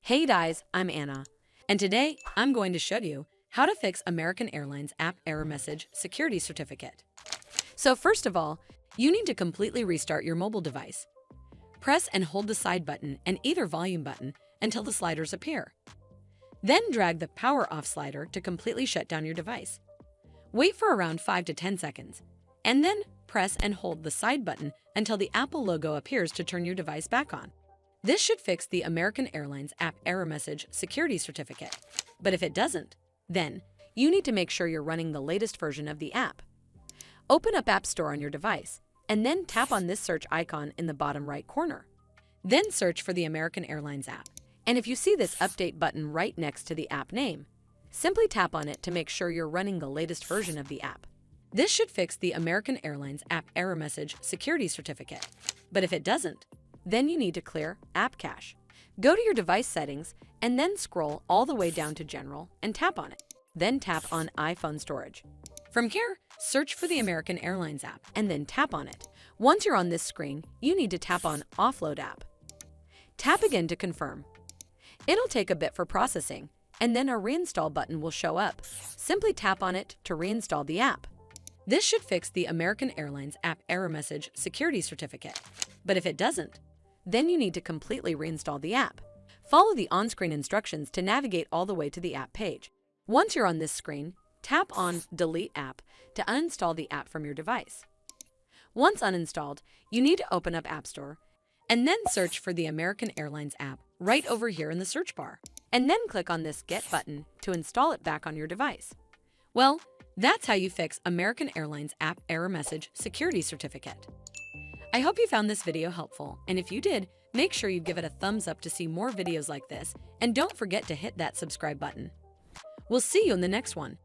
Hey guys, I'm Anna, and today I'm going to show you how to fix American Airlines app error message security certificate. So first of all, you need to completely restart your mobile device. Press and hold the side button and either volume button until the sliders appear. Then drag the power off slider to completely shut down your device. Wait for around 5 to 10 seconds, and then press and hold the side button until the Apple logo appears to turn your device back on. This should fix the American Airlines app error message security certificate. But if it doesn't, then you need to make sure you're running the latest version of the app. Open up App Store on your device, and then tap on this search icon in the bottom right corner. Then search for the American Airlines app. And if you see this update button right next to the app name, simply tap on it to make sure you're running the latest version of the app. This should fix the American Airlines app error message security certificate. But if it doesn't, then you need to clear App Cache. Go to your device settings and then scroll all the way down to General and tap on it. Then tap on iPhone storage. From here, search for the American Airlines app and then tap on it. Once you're on this screen, you need to tap on Offload App. Tap again to confirm. It'll take a bit for processing, and then a reinstall button will show up. Simply tap on it to reinstall the app. This should fix the American Airlines app error message security certificate. But if it doesn't, then you need to completely reinstall the app. Follow the on-screen instructions to navigate all the way to the app page. Once you're on this screen, tap on Delete App to uninstall the app from your device. Once uninstalled, you need to open up App Store and then search for the American Airlines app right over here in the search bar. And then click on this Get button to install it back on your device. Well, that's how you fix American Airlines app error message security certificate. I hope you found this video helpful, and if you did, make sure you give it a thumbs up to see more videos like this, and don't forget to hit that subscribe button. We'll see you in the next one.